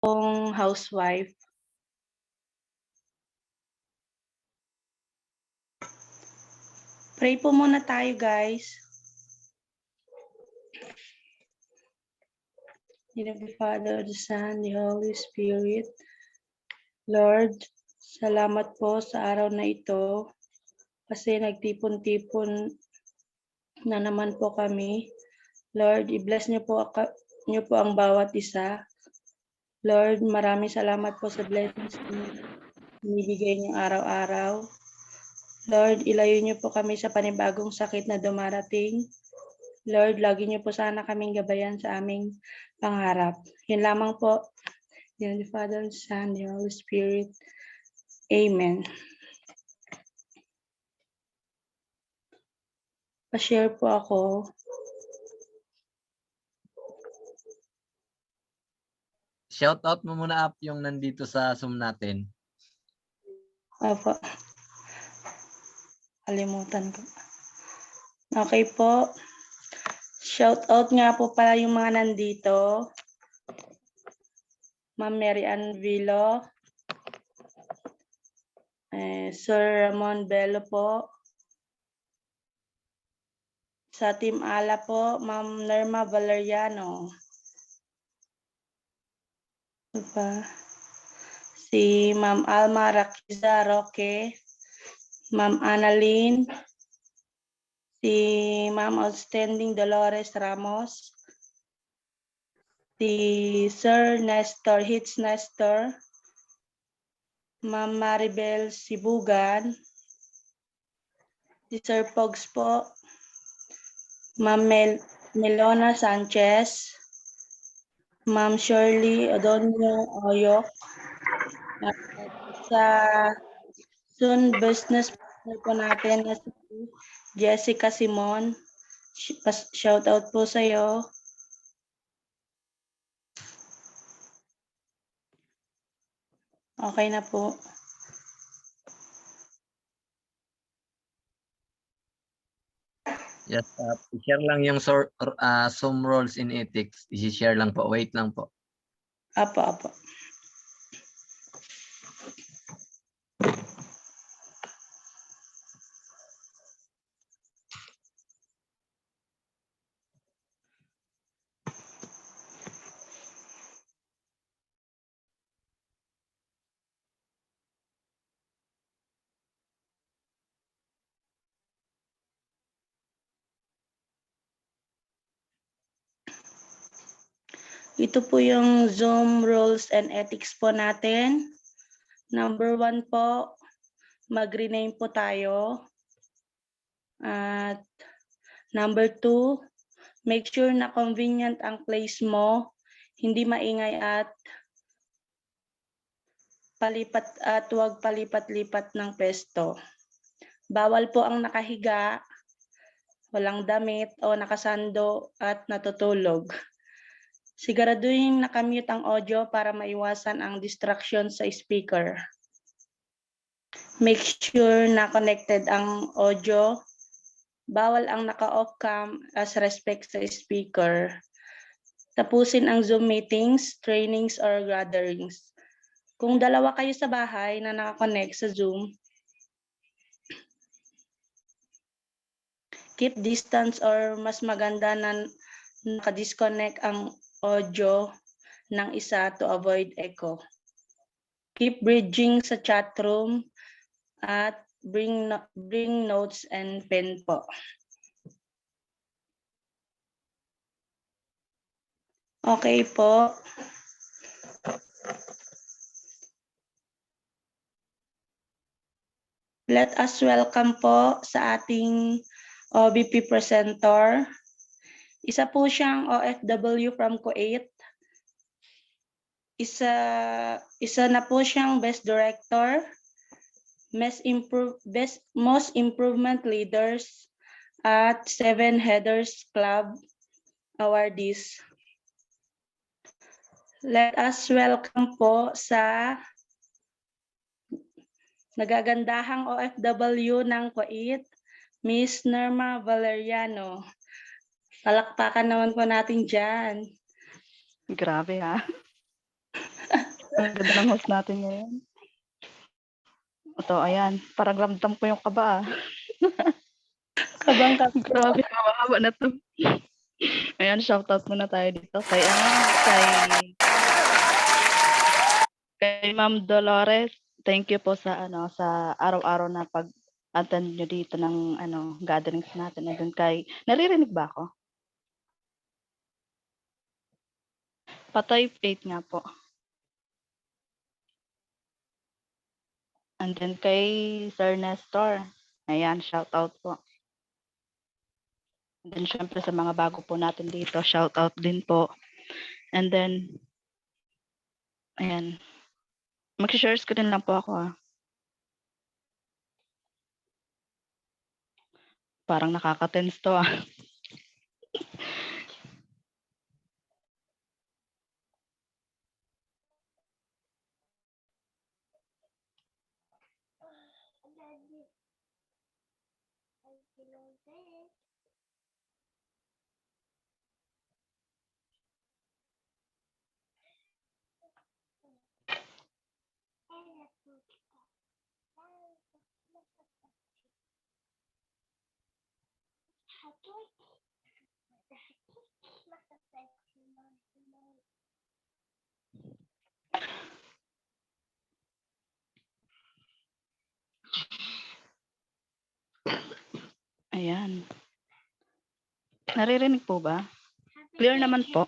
pong housewife. Pray po muna tayo, guys. In the name of the Father, the Son, the Holy Spirit. Lord, salamat po sa araw na ito kasi nagtipon-tipon na naman po kami. Lord, i-bless niyo po ang bawat isa. Lord, maraming salamat po sa blessings na binibigay niyo araw-araw. Lord, ilayo niyo po kami sa panibagong sakit na dumarating. Lord, lagi niyo po sana kaming gabayan sa aming pangarap. Yun lamang po. In the Father, the Son, the Holy Spirit. Amen. Pa-share po ako. Shout out mo muna up yung nandito sa Zoom natin. Opo. Kalimutan ko. Okay po. Shout out nga po pala yung mga nandito. Ma'am Mary Ann Villo. Sir Ramon Bello po. Sa Team Ala po, Ma'am Nerma Valeriano. Diba? Si Ma'am Alma Raquiza Roque. Ma'am Annalyn. Si Ma'am Outstanding Dolores Ramos. Si Sir Nestor Hitz Nestor. Ma'am Maribel Sibugan. Si Sir Pogs po. Ma'am Melona Sanchez. Ma'am Shirley Odonio Oyok. Sa Soon Business partner po natin na si Jessica Simon. Shout out po sa iyo. Okay na po. Yes, i-share lang yung Zoom roles in ethics. I-share lang po. Wait lang po. Apo. Ito po yung Zoom rules and ethics po natin. Number 1 po, mag-rename po tayo. At number 2, make sure na convenient ang place mo, hindi maingay at huwag palipat-lipat ng pesto. Bawal po ang nakahiga, walang damit o nakasando at natutulog. Siguraduhin nakamute ang audio para maiwasan ang distraction sa speaker. Make sure na connected ang audio. Bawal ang naka-off cam as respect sa speaker. Tapusin ang Zoom meetings, trainings, or gatherings. Kung dalawa kayo sa bahay na nakakonect sa Zoom, keep distance or mas maganda na naka-disconnect ang audio ng isa to avoid echo. Keep bridging sa chat room at bring notes and pen po. Okay po. Let us welcome po sa ating OBP presenter. Isa po siyang OFW from Kuwait. Isa na po siyang Best Director, Most Improvement Leaders at 7 Headers Club awardees. Let us welcome po sa nagagandahang OFW ng Kuwait, Miss Nerma Valeriano. Palakpakan naman po natin dyan. Grabe ha. Ang ganda ng host natin ngayon. Ito, ayan. Parang ramdam ko yung kaba. Kabang ka. Grabe, haba na to. Ayan, shoutout muna tayo dito kay kay Ma'am Dolores. Thank you po sa sa araw-araw na pag-attend nyo dito ng gatherings natin. And then naririnig ba ako? Pa-type 8 nga po. And then kay Sir Nestor. Ayan, shoutout po. And then syempre sa mga bago po natin dito, shoutout din po. And then, ayan. Mag-share screen lang po ako. Parang nakaka-tense to . Ayan. Naririnig po ba? Clear naman po.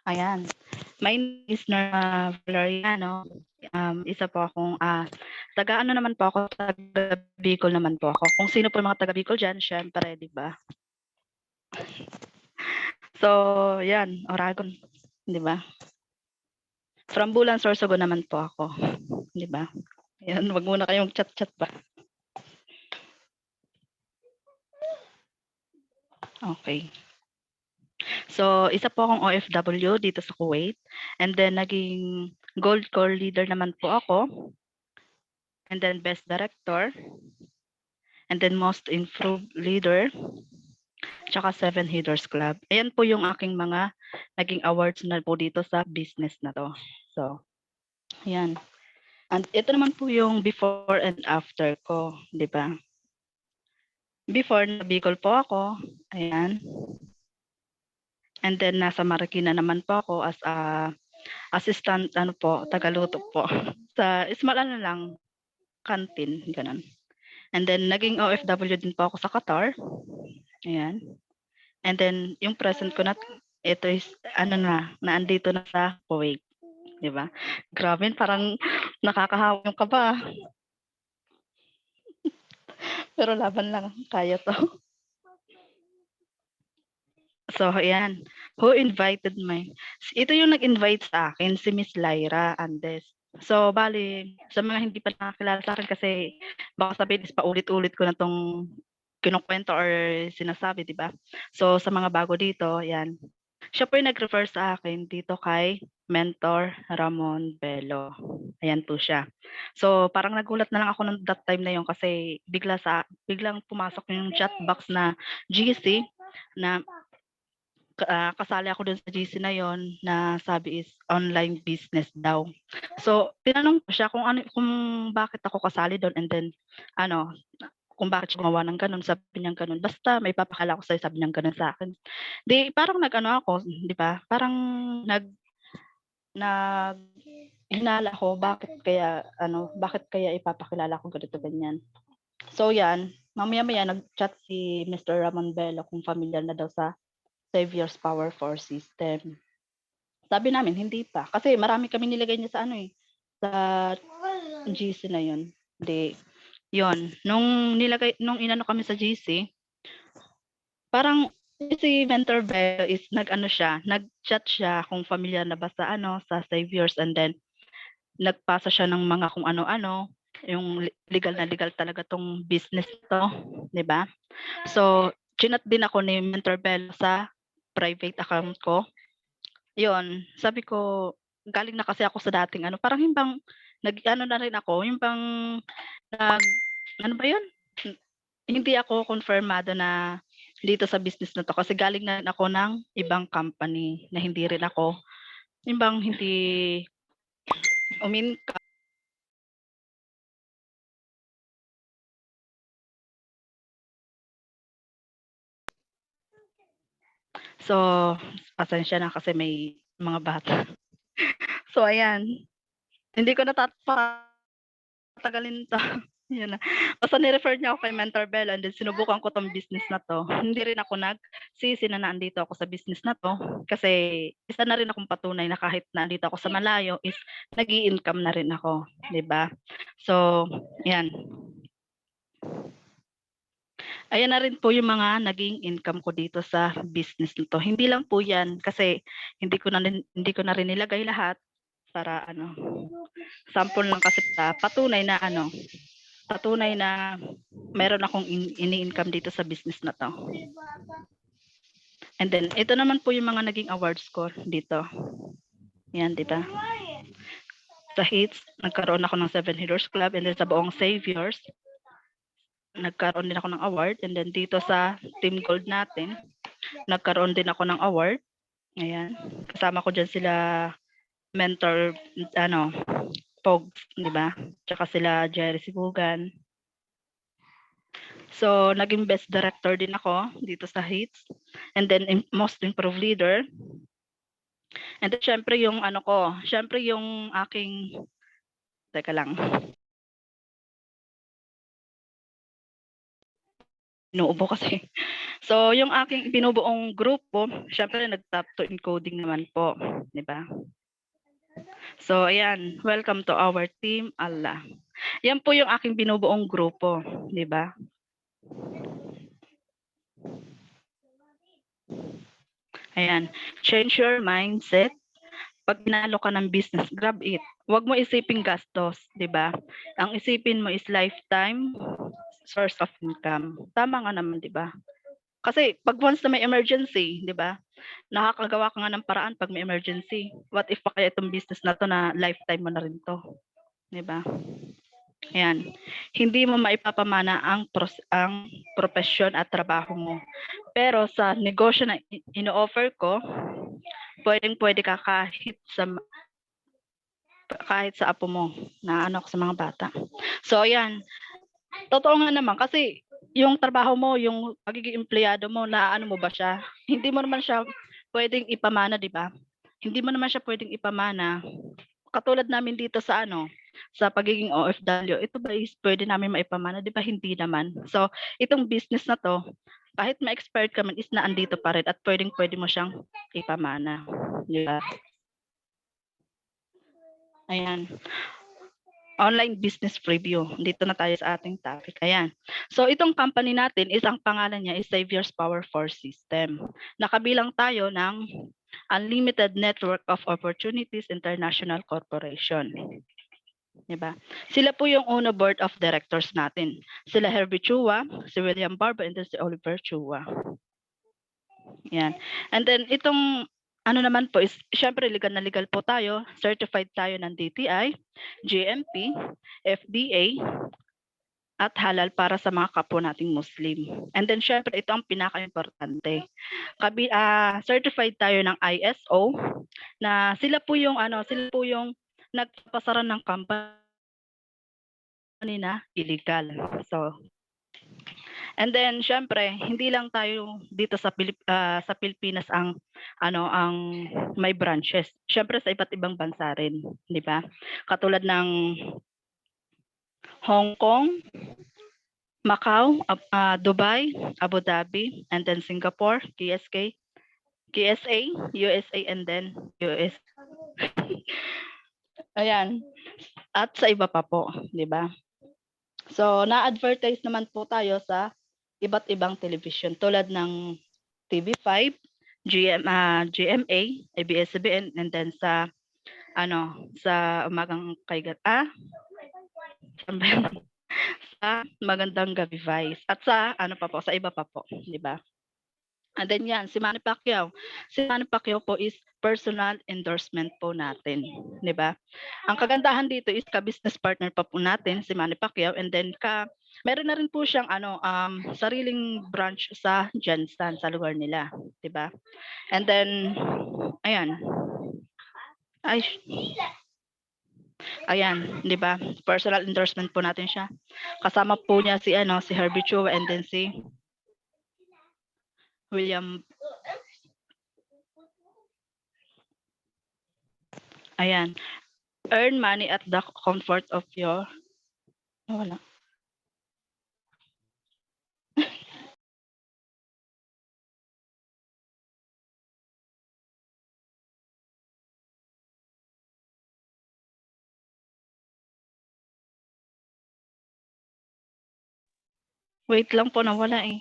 Ayan. My name is Norma Valeriano. Isa po akong taga-ano naman po ako, taga Bicol naman po ako. Kung sino po yung mga taga Bicol dyan, syempre, di ba? So, yan, Oragon, di ba? From Bulan, Sorsogon naman po ako, di ba? Yan, wag muna kayong chat-chat ba. Okay. So, isa po akong OFW dito sa Kuwait. And then, naging Gold Core Leader naman po ako. And then, Best Director. And then, Most Improved Leader. Tsaka 7 Headers Club. Ayan po yung aking mga naging awards na po dito sa business na to. So, ayan. And ito naman po yung before and after ko, di ba? Before, na Bicol po ako. Ayan. And then, nasa Marikina naman po ako as a assistant, tagaluto po. Sa small lang, canteen, ganun. And then, naging OFW din po ako sa Qatar. Ayan. And then, yung present ko na, ito is, naandito na sa Kuwait. Di ba? Grabe, parang nakakahawa yung kaba. Pero laban lang, kaya to. So, ayan. Who invited me? Ito yung nag-invite sa akin, si Miss Lyra Andes. So, bali, sa mga hindi pa nakakilala sa akin kasi baka sabihin is paulit-ulit ko na tong kinukwento or sinasabi, di ba? So, sa mga bago dito, ayan. Siya po yung nag-refer sa akin dito kay Mentor Ramon Bello. Ayan po siya. So, parang nagulat na lang ako ng that time na yun kasi biglang pumasok yung chat box na GC na kasali ako dun sa GC na yon na sabi is online business daw. So, tinanong ko siya kung bakit ako kasali doon and then kung bakit siya gumawa ng ganun, sabi niya ganun. Basta may papakala ko sa'yo, sabi niya ganun sa akin. Di parang ako, di ba? Parang hinala ko bakit kaya ipapakilala ko ganito ganyan. So yan, mamaya-maya nag-chat si Mr. Ramon Bello kung familiar na daw sa Savior's Power 4 System. Sabi namin, hindi pa. Kasi marami kami nilagay niya sa sa GC na yun. Yun. Nung inano kami sa GC, parang si Mentor Bello is nag-chat siya kung familiar na ba sa sa Savior's and then nagpasa siya ng mga kung ano-ano, yung legal na legal talaga tong business to, 'di ba? So, chinat din ako ni Mentor Bello sa private account ko. 'Yon, sabi ko galing na kasi ako sa dating parang nag-ano na rin ako, yung pang ano ba yun? Hindi ako konfirmado na dito sa business na 'to kasi galing na rin ako ng ibang company na hindi rin ako yung bang hindi umin So, pasensya na kasi may mga bata. So, ayan. Hindi ko patagalin 'to. Yun na. Basta ni-refer niya ako kay Mentor Bell and then sinubukan ko 'tong business na 'to. Hindi rin ako nagsisi na nandito ako sa business na 'to kasi isa na rin akong patunay na kahit nandito ako sa malayo is nag-i-income na rin ako, 'di ba? So, 'yan. Ayan na rin po yung mga naging income ko dito sa business na 'to. Hindi lang po 'yan kasi hindi ko na rin nilagay lahat para ano, sample lang kasi patunay na meron akong ini-income dito sa business na 'to. And then ito naman po yung mga naging awards ko dito. Yan, 'di ba? Sa HITS, nagkaroon ako ng 7 Heroes Club and then sa buong Saviors, nagkaroon din ako ng award and then dito sa Team Gold natin, nagkaroon din ako ng award. Ayan. Kasama ko dyan sila Mentor Pogs, 'di ba? Tsaka sila Jerry Sibugan. So, naging best director din ako dito sa HITS. And then most improved leader. And then syempre yung yung aking teka lang. Inuubo kasi. So, yung aking binubuong grupo, syempre nag-top 2 in coding naman po, 'di ba? So, ayan, welcome to our team, Allah. Yan po yung aking binubuong grupo, 'di ba? Ayan, change your mindset. Pag pinalo ka ng business, grab it. Huwag mo isiping gastos, 'di ba? Ang isipin mo is lifetime source of income. Tama nga naman, 'di ba? Kasi pag once na may emergency, 'di ba? Nakakagawa ka nga ng paraan pag may emergency. What if pa kaya itong business na 'to na lifetime mo na rin 'to, 'di ba? Ayan. Hindi mo maipapamana ang propesyon at trabaho mo. Pero sa negosyo na ino-offer ko, pwedeng-pwede ka kahit sa apo mo na ako sa mga bata. So ayan, totoo nga naman kasi yung trabaho mo, yung pagiging empleyado mo, naaano mo ba siya? Hindi mo naman siya pwedeng ipamana, 'di ba? Hindi mo naman siya pwedeng ipamana. Katulad namin dito sa sa pagiging OFW, ito ba is pwede namin maipamana, 'di ba? Hindi naman. So, itong business na 'to, kahit ma-expired ka man is naandito pa rin at pwedeng-pwede mo siyang ipamana, 'di ba? Ayan. Online business preview. Dito na tayo sa ating topic. Ayan. So, itong company natin is ang pangalan niya is Saviors Power Force System. Nakabilang tayo ng Unlimited Network of Opportunities International Corporation. Diba? Sila po yung una board of directors natin. Sila Herbie Chua, si William Barba, and then si Oliver Chua. Yan. And then itong naman po is, syempre legal na legal po tayo, certified tayo ng DTI, GMP, FDA, at halal para sa mga kapwa nating Muslim. And then syempre ito ang pinaka-importante. Certified tayo ng ISO na sila po yung nagpapasara ng company na illegal. So, and then syempre, hindi lang tayo dito sa Pilipinas ang may branches. Syempre sa iba't ibang bansa rin, 'di ba? Katulad ng Hong Kong, Macau, Dubai, Abu Dhabi, and then Singapore, KSA, USA, and then US. Ayan. At sa iba pa po, 'di ba? So, na-advertise naman po tayo sa iba't ibang television tulad ng TV5, GMA, ABS-CBN, and then sa Umagang sa Magandang Gabi Vice at sa sa iba pa po, 'di ba? And then yan, si Manny Pacquiao. Si Manny Pacquiao po is personal endorsement po natin, di ba? Ang kagandahan dito is ka-business partner pa po natin si Manny Pacquiao, and then meron na rin po siyang sariling branch sa Jensen sa lugar nila, di ba? And then ayan. Ayan, di ba? Personal endorsement po natin siya. Kasama po niya si Herbie Chua, and then si William. Ayan. Earn money at the comfort of your... Wala. Wait lang po, nawala eh.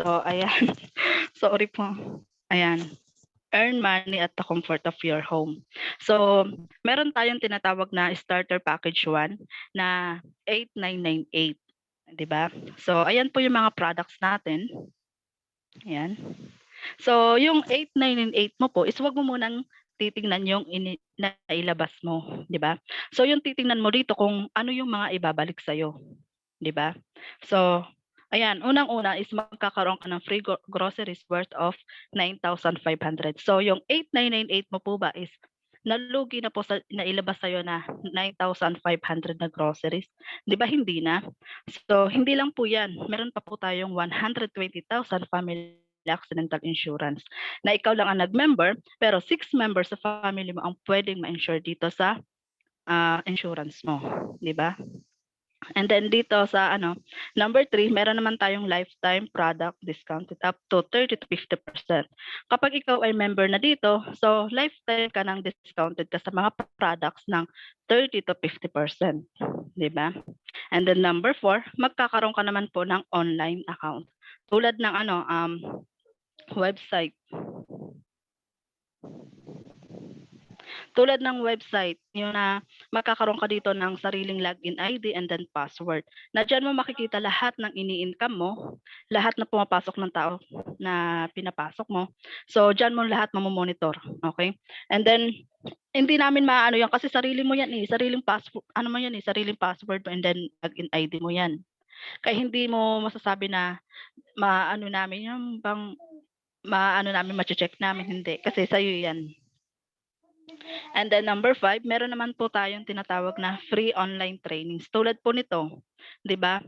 So, ayan. Sorry po. Ayan. Earn money at the comfort of your home. So, meron tayong tinatawag na starter package 1 na 8,998. Diba? So, ayan po yung mga products natin. Ayan. So, yung 8,998 mo po is wag mo munang titingnan yung nailabas mo. Diba? So, yung titingnan mo dito kung ano yung mga ibabalik sa'yo. Diba? So, ayan, unang-una is magkakaroon ka ng free groceries worth of 9,500. So, yung 8,998 mo po ba is nalugi na po sa nailabas sa'yo na 9,500 na groceries? Di ba hindi na? So, hindi lang po yan. Meron pa po tayong 120,000 family accidental insurance na ikaw lang ang nag-member, pero 6 members sa family mo ang pwedeng ma-insure dito sa insurance mo. Di ba? And then dito sa number 3, meron naman tayong lifetime product discounted up to 30 to 50%. Kapag ikaw ay member na dito, so lifetime ka nang discounted ka sa mga products ng 30 to 50%. Diba? And then number 4, magkakaroon ka naman po ng online account. Tulad ng website. Tulad ng website, yun na magkakaroon ka dito ng sariling login ID and then password. Na dyan mo makikita lahat ng ini-income mo, lahat na pumapasok ng tao na pinapasok mo. So, dyan mo lahat mamomonitor. Okay? And then, hindi namin maano yan kasi sarili mo yan eh. Sariling password, sariling password mo and then login ID mo yan. Kaya hindi mo masasabi na namin yung ma-check namin, hindi. Kasi sa'yo yan. And then number 5, meron naman po tayong tinatawag na free online trainings. Tulad po nito, 'di ba?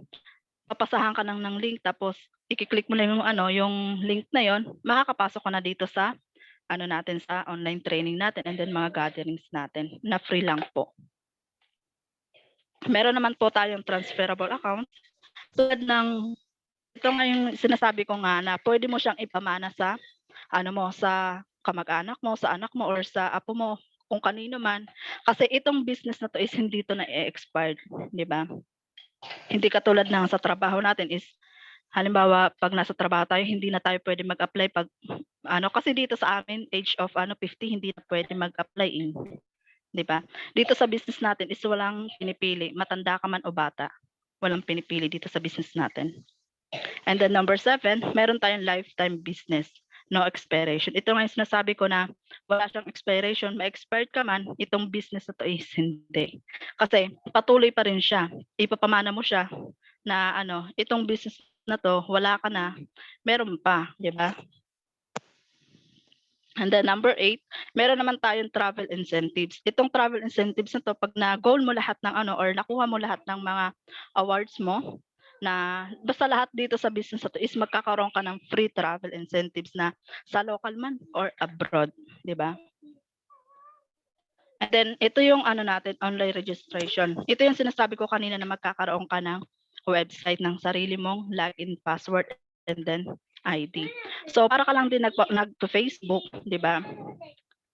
Papasahan ka ng link tapos i-click mo na yung link na 'yon, makakapasok ka na dito sa natin sa online training natin and then mga gatherings natin na free lang po. Meron naman po tayong transferable account. Tulad ng ito nga yung sinasabi ko nga na pwede mo siyang ipamana sa sa kamag-anak mo, sa anak mo, or sa apo mo, kung kanino man. Kasi itong business na to is hindi to na-expired, di ba? Hindi katulad ng sa trabaho natin is, halimbawa, pag nasa trabaho tayo, hindi na tayo pwede mag-apply pag, kasi dito sa amin, age of 50, hindi na pwede mag-apply di ba? Dito sa business natin is walang pinipili, matanda ka man o bata. Walang pinipili dito sa business natin. And then number 7, meron tayong lifetime business. No expiration. Ito nga yung sinasabi ko na wala siyang expiration. Ma-expired ka man, itong business na to is hindi. Kasi patuloy pa rin siya. Ipapamana mo siya na itong business na to, wala ka na, meron pa, di ba? And then number 8, meron naman tayong travel incentives. Itong travel incentives na to, pag na-goal mo lahat ng or nakuha mo lahat ng mga awards mo, na basta lahat dito sa business na to is magkakaroon ka ng free travel incentives na sa local man or abroad, di ba? And then ito yung natin, online registration. Ito yung sinasabi ko kanina na magkakaroon ka ng website ng sarili mong login, password, and then ID. So para ka lang din nagpo-Facebook, di ba?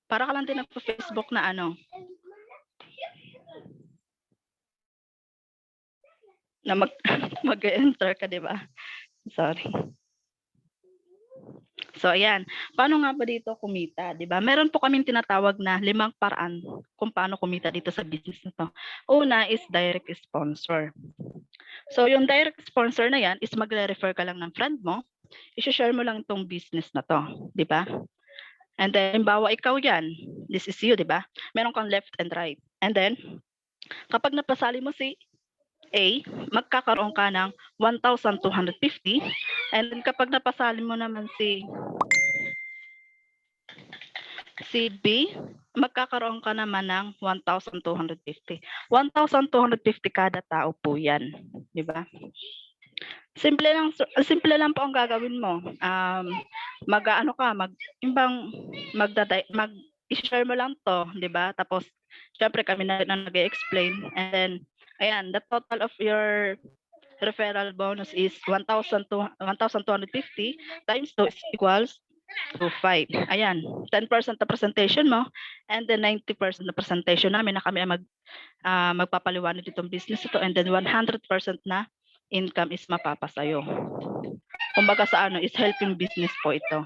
Para ka lang din nagpo-Facebook na na mag-enter ka, di ba? Sorry. So, ayan. Paano nga ba dito kumita, di ba? Meron po kaming tinatawag na 5 paraan kung paano kumita dito sa business na to. Una is direct sponsor. So, yung direct sponsor na yan is magre-refer ka lang ng friend mo, i-share mo lang itong business na to, di ba? And then, halimbawa ikaw yan, this is you, di ba? Meron kang left and right. And then, kapag napasali mo si A, magkakaroon ka ng 1,250. And then kapag napasali mo naman si B, magkakaroon ka naman ng 1,250. 1,250 kada tao po yan. Di ba? Simple lang po ang gagawin mo. I-share mo lang to, di ba? Tapos, syempre kami na nag-explain. And then, ayan, the total of your referral bonus is 1,250 times 2 is equals to 5. Ayan, 10% na presentation mo and then 90% na presentation namin na kami magpapaliwanag itong business ito, and then 100% na income is mapapasayo. Kumbaga sa is helping business po ito.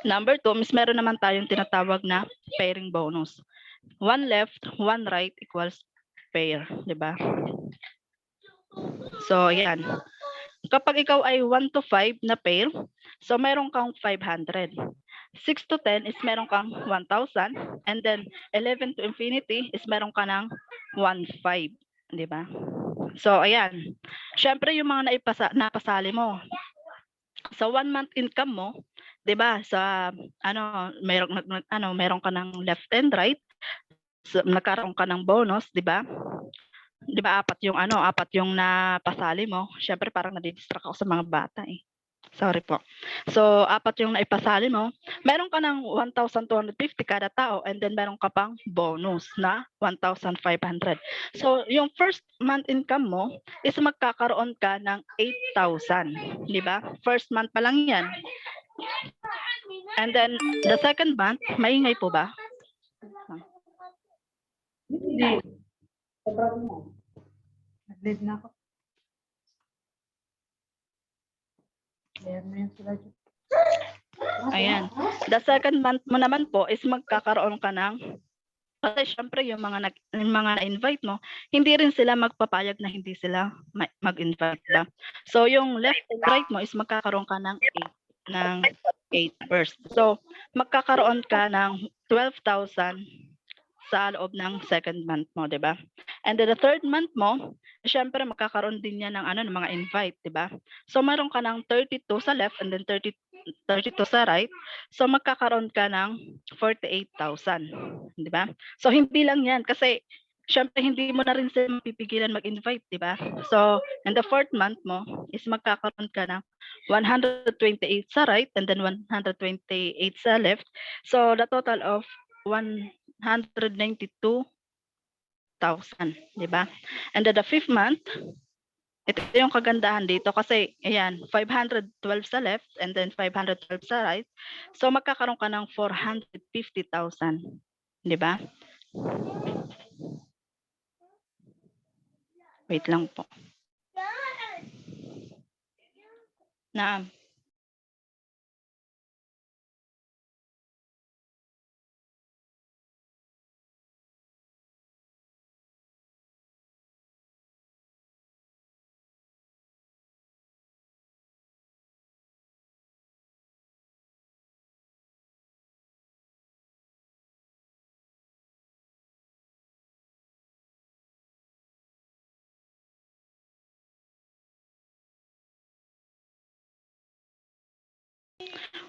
Number 2, meron naman tayong tinatawag na pairing bonus. 1 left, 1 right equals pair, di ba? So, ayan. Kapag ikaw ay 1 to 5 na pair, so meron kang 500. 6 to 10 is meron kang 1,000. And then 11 to infinity is meron ka ng 1,500. Di ba? So, ayan. Syempre, yung mga napasali mo, sa 1 month income mo, di ba, sa, meron ka ng left and right, so, nagkaroon ka ng bonus, di ba? Di ba, apat yung napasali mo. Syempre, parang nadidistract ako sa mga bata eh. Sorry po. So, 4 yung naipasali mo. Meron ka ng 1,250 kada tao, and then meron ka pang bonus na 1,500. So, yung first month income mo is magkakaroon ka ng 8,000. Di ba? First month pa lang yan. And then, the second month, maingay po ba? Hindi. Nag-lead na ako. Ayan. The second month mo naman po is magkakaroon ka ng, kasi syempre yung mga na-invite mo, hindi rin sila magpapayag na hindi sila mag-invite ba. So yung left and right mo is magkakaroon ka ng 8 first. So magkakaroon ka ng 12,000 sa loob ng second month mo, 'di ba? And then the third month mo, syempre magkakaroon din yan ng ng mga invite, 'di ba? So meron ka ng 32 sa left and then 32 sa right. So magkakaroon ka ng 48,000, 'di ba? So hindi lang 'yan kasi syempre hindi mo na rin sila mapipigilan mag-invite, 'di ba? So in the fourth month mo is magkakaroon ka ng 128 sa right and then 128 sa left. So the total of 192,000, 'di ba? And then the fifth month, ito yung kagandahan dito kasi ayan, 512 sa left and then 512 sa right. So magkakaroon ka ng 450,000, 'di ba? Wait lang po. Naam.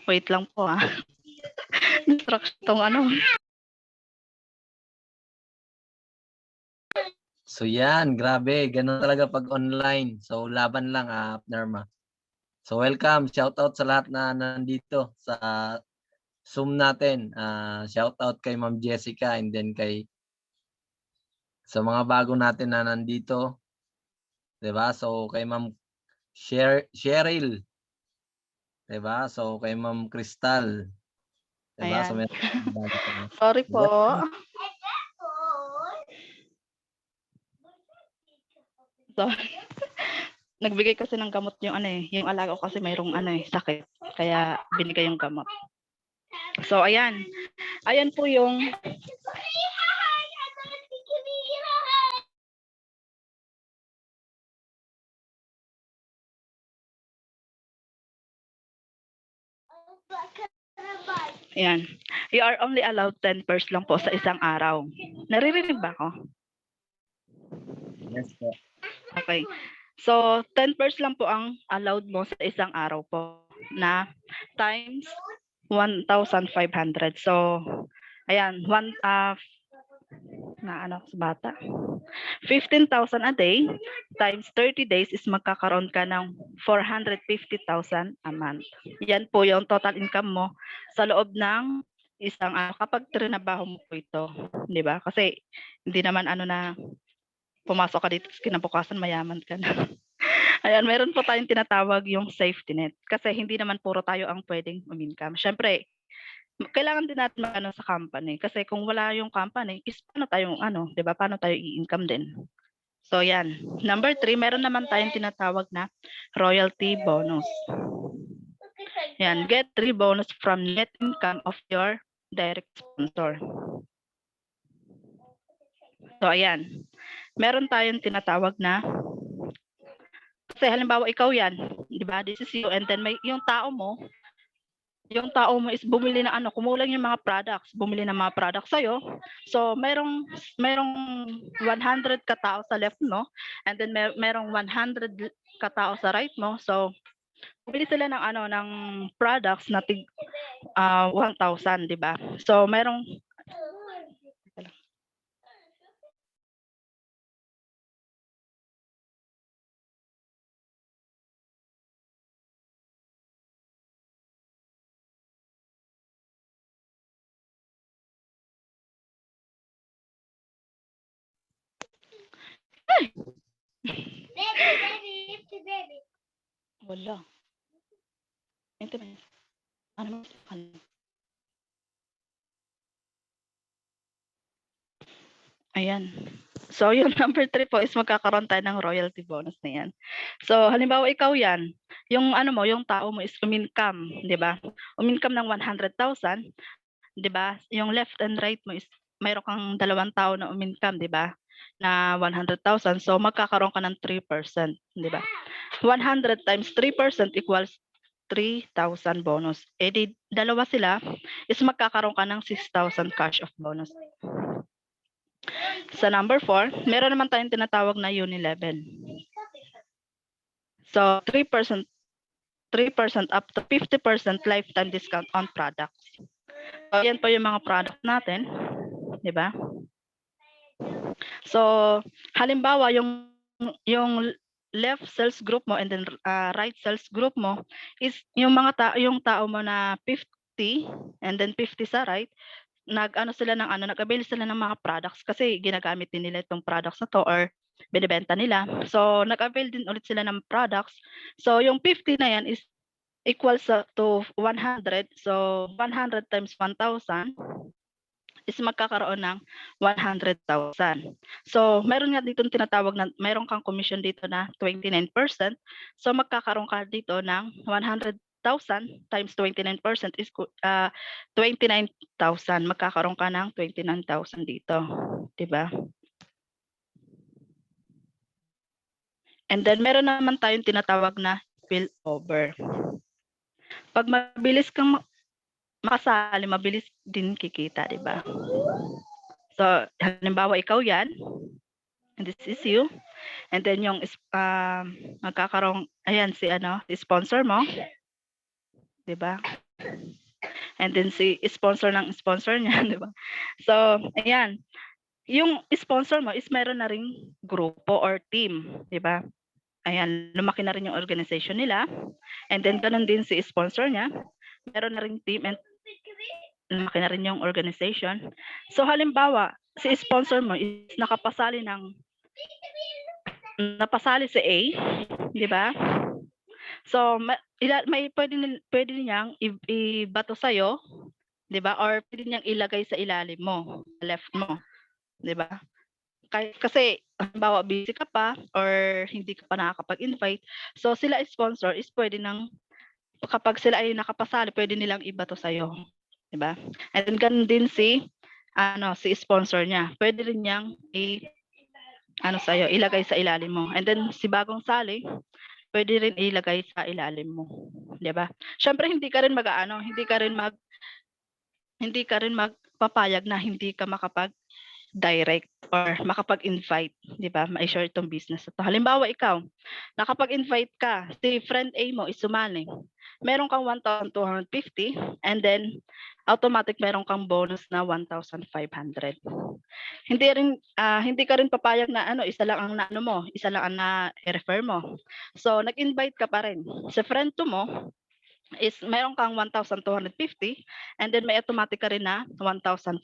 Wait lang po Distraction tong So yan, grabe, ganun talaga pag online. So laban lang, Norma. So welcome, shout out sa lahat na nandito sa Zoom natin. Shout out kay Ma'am Jessica and then sa mga bago natin na nandito. 'Di ba? So kay Ma'am Cheryl. 'Di ba? So kay Ma'am Crystal. 'Di ba? So sorry po. So, nagbigay kasi ng gamot yung yung alaga ko kasi mayroong sakit. Kaya binigay yung gamot. So, ayan. Ayan po yung ayan. You are only allowed 10 pairs lang po sa isang araw. Naririnig ba ako? Yes po. Okay. So, 10 pairs lang po ang allowed mo sa isang araw po na times 1,500. So, ayan, sa bata. 15,000 a day times 30 days is magkakaroon ka ng 450,000 a month. Yan po yung total income mo sa loob ng isang kapag trinabaho mo po ito, di ba? Kasi hindi naman na pumasok ka dito kinabukasan mayaman ka na. Ayan, meron po tayong tinatawag yung safety net kasi hindi naman puro tayo ang pwedeng um-income. Syempre, kailangan din natin sa company kasi kung wala yung company is paano tayong 'di ba? Paano tayo i-income din? So yan. Number 3, meron naman tayong tinatawag na royalty bonus. Yan, get 3 bonus from net income of your direct sponsor. So ayan. Meron tayong tinatawag na kasi halimbawa ikaw yan, 'di ba? This is you and then may yung tao mo is bumili ng kumulang yung mga products, bumili ng mga products sa'yo. So, merong 100 katao sa left mo, and then merong 100 katao sa right mo. So, bumili sila ng ng products na 1,000, di ba? So, merong wala. Ito ba? Ano? Ayan. So, yung number 3 po is magkakaroon tayo ng royalty bonus na yan. So, halimbawa ikaw yan, yung yung tao mo is umincome, di ba? Umincome ng 100,000, di ba? Yung left and right mo is mayroon kang dalawang tao na umincome, di ba? Na 100,000. So, magkakaroon ka ng 3%, di ba? 100 times 3% equals 3,000 bonus. Eh, di dalawa sila is magkakaroon ka ng 6,000 cash of bonus. Sa number 4, meron naman tayong tinatawag na Uni11. So, 3% up to 50% lifetime discount on products. So, yan po yung mga product natin. Di ba? So, halimbawa, yung left sales group mo and then right sales group mo is yung tao mo na 50 and then 50 sa right, nag-avail sila ng mga products kasi ginagamit din nila itong products na to or binibenta nila. So, nag-avail din ulit sila ng products. So, yung 50 na yan is equals to 100. So, 100 times 1,000 is magkakaroon ng 100,000. So, meron nga dito tinatawag na meron kang commission dito na 29%. So, magkakaroon ka dito ng 100,000 times 29% is 29,000. Magkakaroon ka ng 29,000 dito. Diba? And then, meron naman tayong tinatawag na spillover. Pag mabilis kang makasali, mabilis din kikita, diba? So, halimbawa ikaw yan, and this is you, and then yung magkakaroon, ayan si sponsor mo, diba? And then si sponsor ng sponsor niya, diba? So, ayan, yung sponsor mo is meron na ring grupo or team, diba? Ayan, lumaki na rin yung organization nila, and then ganun din si sponsor niya, meron na ring team and lumaki na rin yung organization. So halimbawa, si sponsor mo is napasali si A, di ba? So may pwede niyang ibato sa iyo, di ba? Or pwede niyang ilagay sa ilalim mo, left mo, di ba? kasi halimbawa busy ka pa or hindi ka pa nakakapag-invite, so sila sponsor is pwede nang kapag sila ay nakapasali, pwede nilang ibato sa'yo, 'di ba? And then ganun din si sponsor niya. Pwede rin niyang sa'yo, ilagay sa ilalim mo. And then si bagong sali, pwede rin ilagay sa ilalim mo, 'di ba? Syempre hindi ka rin magpapayag na hindi ka makapag-direct or makapag-invite, 'di ba? Ma-share itong business na 'to. Halimbawa ikaw, nakapag-invite ka, si friend A mo is sumali. Meron kang 1,250 and then automatic meron kang bonus na 1,500. Hindi ka rin papayag na isa lang ang isa lang ang na-refer mo. So nag-invite ka pa rin. Sa friend 2 mo is meron kang 1,250 and then may automatic ka rin na 1,500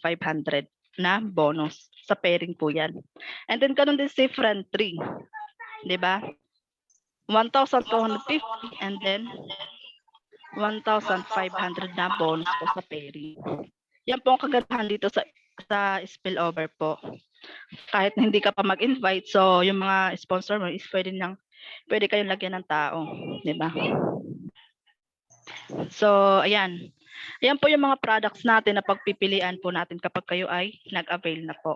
na bonus. Sa pairing po yan. And then ganun din si friend 3. 'Di ba? 1,250 and then 1,500 na bonus po sa pairing. Yan po ang kagandahan dito sa spillover po. Kahit hindi ka pa mag-invite, so yung mga sponsor mo is pwede kayong lagyan ng tao, 'di ba? So, ayan. Ayan po yung mga products natin na pagpipilian po natin kapag kayo ay nag-avail na po.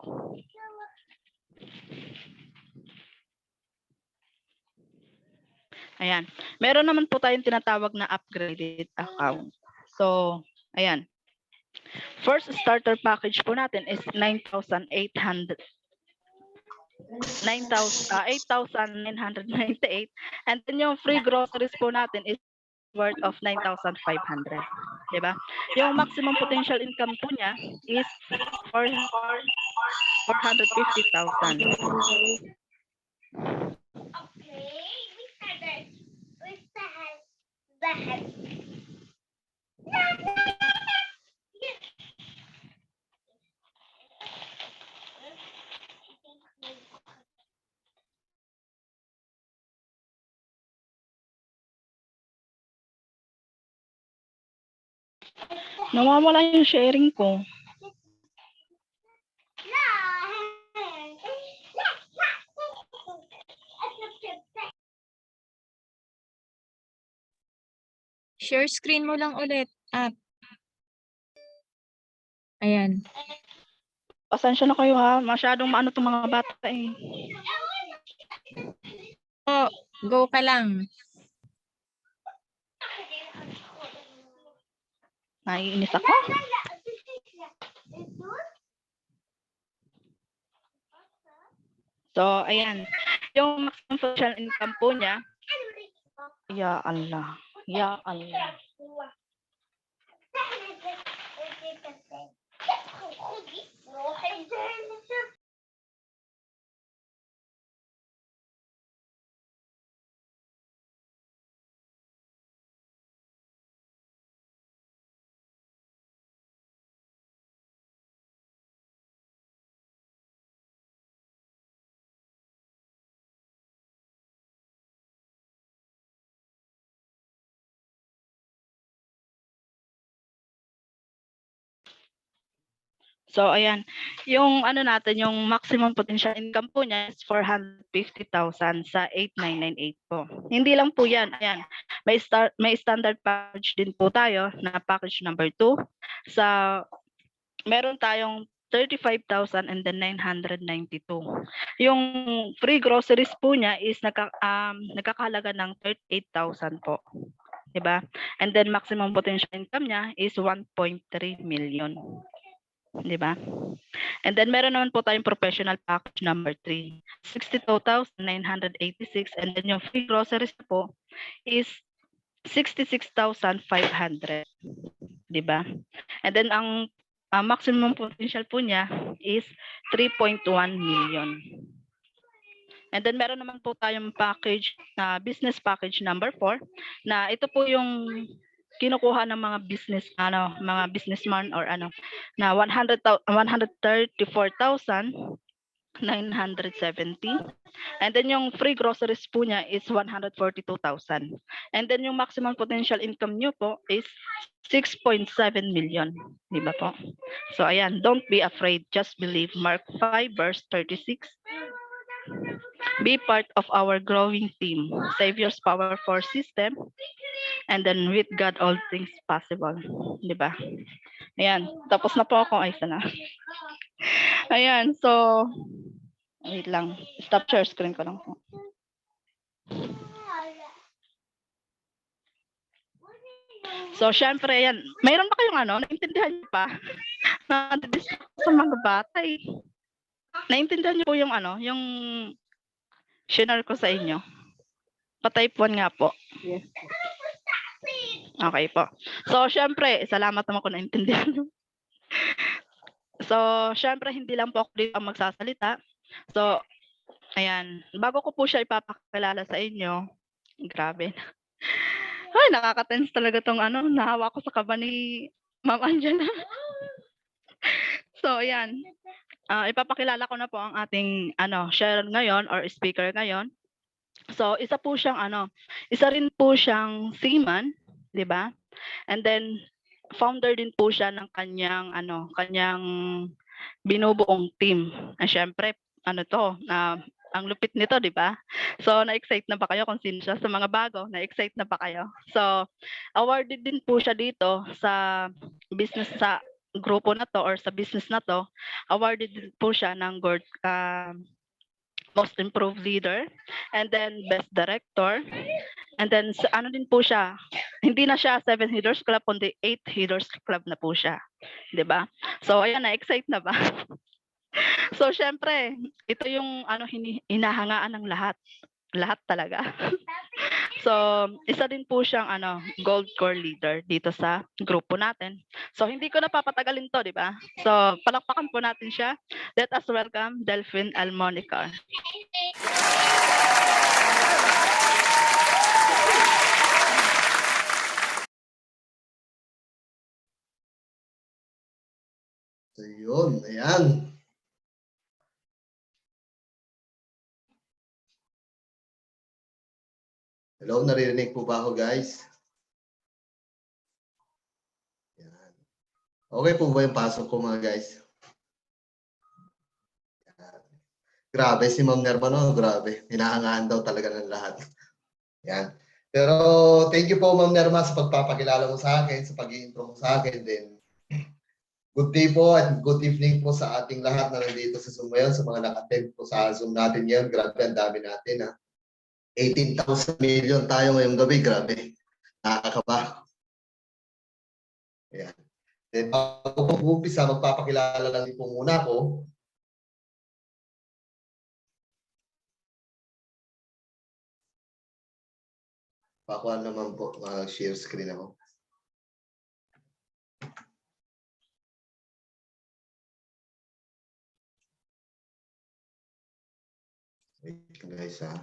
Ayan. Meron naman po tayong tinatawag na upgraded account. So, ayan. First starter package po natin is 8,998 and then yung free groceries po natin is worth of 9,500, 'di ba? Yung maximum potential income po niya is 450,000. Nawawala yung sharing ko. Share screen mo lang ulit. Ayan. Pasensya na kayo ha, masyadong maano itong mga bata eh. Go ka lang. Naiinis ako. So, ayan. Yung maximum potential income po niya, ya Allah. Ya Allah. So, ayan. Yung natin, yung maximum potential income po niya is 450,000 sa 8,998 po. Hindi lang po yan. Ayan. May standard package din po tayo na package number 2. Meron tayong 35,000 and then 992. Yung free groceries po niya is nagkakahalaga ng 38,000 po. Diba? And then maximum potential income niya is 1.3 million. 'Di ba? And then meron naman po tayong professional package number 3, 62,986 and then yung free groceries po is 66,500. 'Di ba? And then ang maximum potential po niya is 3.1 million. And then meron naman po tayong package na business package number 4 na ito po yung kinukuha ng mga businessman or na 134,970 and then yung free groceries po niya is 142,000 and then yung maximum potential income niyo po is 6.7 million, di ba po? So ayan, don't be afraid, just believe. Mark 5 verse 36. be part of our growing team, Savior's Power for System, and then with God all things possible. Di ba? Ayan, tapos na po ako. Ay, sana. Ayan, so, wait lang. Stop share screen ko lang po. So, syempre, yan. Mayroon ba kayong naintindihan niyo pa? Na-discuss sa mga bata eh. Naintindihan niyo po yung yung share ko sa inyo? Pa-type 1 nga po. Yes. Okay po. So, syempre, salamat naman kung naintindihan niyo. So, syempre, hindi lang po ako dito ang magsasalita. So, ayan. Bago ko po siya ipapakilala sa inyo, grabe. Ay, nakaka-tense talaga tong nahawa ko sa kaba ni Ma'am Angela. So, ayan. Ipapakilala ko na po ang ating share ngayon or speaker ngayon. So, isa rin po siyang seaman, 'di ba? And then founder din po siya ng kanyang binubuong team. Syempre, ang lupit nito, 'di ba? So, na-excite na ba kayo kung sino siya? Sa mga bago, na-excite na ba kayo? So, awarded din po siya dito sa business sa grupo na to or sa business na to. Awarded din po siya ng Most Improved Leader, and then Best Director, and then din po siya, hindi na siya 7 Healers Club, kundi 8 Healers Club na po siya. 'Di ba? So, ayan, na-excite na ba? So, syempre, ito yung hinahangaan ng lahat. Lahat talaga. So, isa din po siyang gold core leader dito sa grupo natin. So, hindi ko na papatagalin to, di ba? So, palakpakan po natin siya. Let us welcome Delphine Almonicar. So, yun. Ayan. Hello, naririnig po ba ako, guys? Ayan. Okay po ba yung pasok ko, mga guys? Ayan. Grabe si Ma'am Nerma, no? Grabe. Hinahangaan daw talaga ng lahat. Ayan. Pero thank you po, Ma'am Nerma, sa pagpapakilala mo sa akin, sa pag-i-intro mo sa akin din. Good day po at good evening po sa ating lahat na nandito sa Zoom ngayon, sa mga naka-attend po sa Zoom natin ngayon. Grabe, ang dami natin, ha? 18,000 million tayo ngayong gabi. Grabe. Nakakaba. Ayan. Then, bago po umpisa, magpapakilala lang din po muna ako. Pakuan naman po, share screen ako. Wait guys, ha.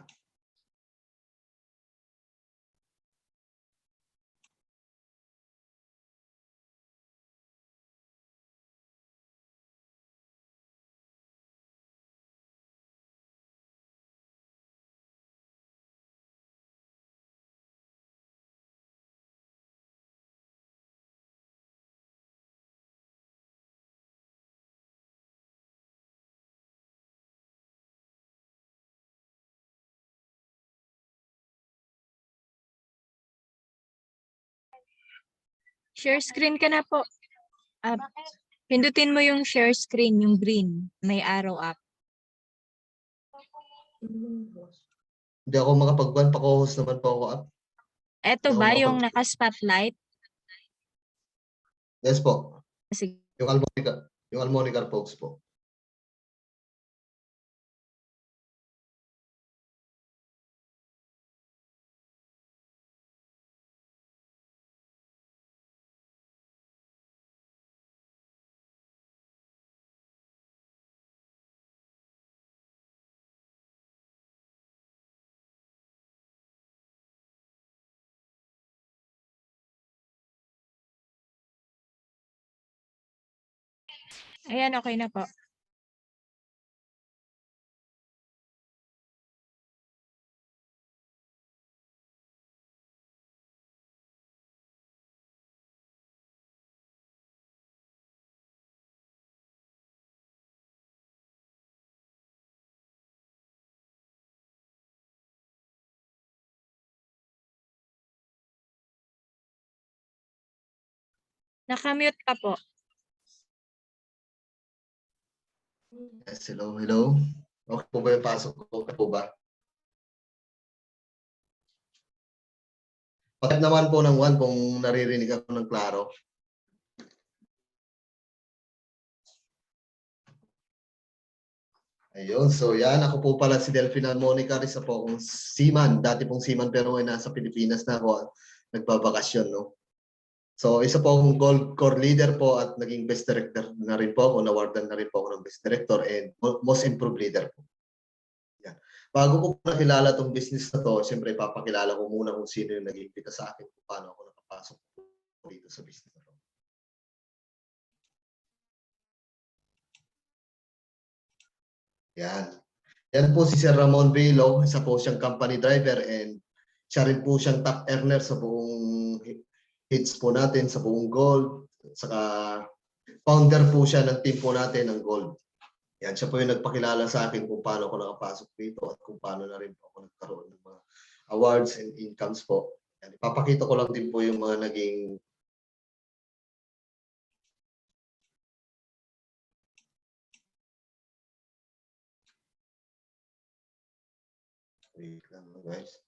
Share screen ka na po. Pindutin mo yung share screen, yung green. May arrow up. Hindi ako makapag-ban, pa-co-host naman po ako up. Eto Hindi ba ako yung naka-spotlight? Yes po. Sige. Yung Almonicar folks po. Ayan, okay na po. Nakamute ka po. Yes, hello, hello. Okay po ba yung pasok ko? Okay po ba? Pakit naman po ng 1 kung naririnig ako ng klaro. Ayun, so yan. Ako po pala si Delphina Monica, isa po akong seaman. Dati pong seaman pero ngayon nasa Pilipinas na ako. Nagbabakasyon, no? So isa po akong Gold Core Leader po at naging Best Director na rin po ako. Nawardan na rin po ako ng Best Director and Most Improved Leader po. Yan. Bago ko nakilala tong business na to, siyempre ipapakilala ko muna kung sino yung nag-iimbita sa akin kung paano ako nakapasok dito sa business na to. Yan. Yan po si Sir Ramon Velo, isa po siyang company driver and siya rin po siyang top earner sa buong hits po natin, sa buong gold. Saka founder po siya ng team po natin ng gold. Yan, siya po yung nagpakilala sa akin kung paano ako nakapasok dito at kung paano na rin po ako nagkaroon ng mga awards and incomes po. Yan, ipapakita ko lang din po yung mga naging wait lang guys.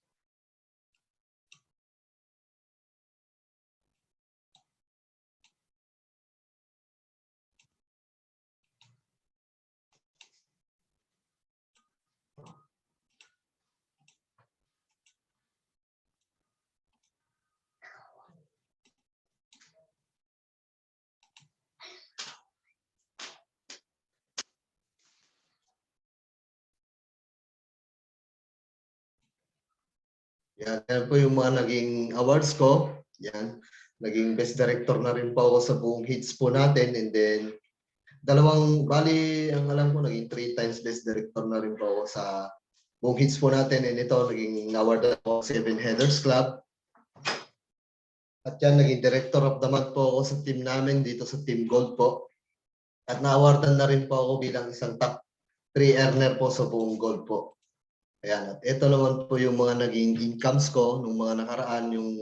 Yan, yan po yung mga naging awards ko. Yan, naging best director na rin po ako sa buong hits po natin and then bali, ang alam ko, naging 3 times best director na rin po ako sa buong hits po natin and ito, naging award ako 7 Headers Club. At yan, naging director of the month po ako sa team namin dito sa Team Gold po. At na-awardan na rin po ako bilang isang top 3 earner po sa buong gold po. Ayan, at ito naman po yung mga naging incomes ko nung mga nakaraan, yung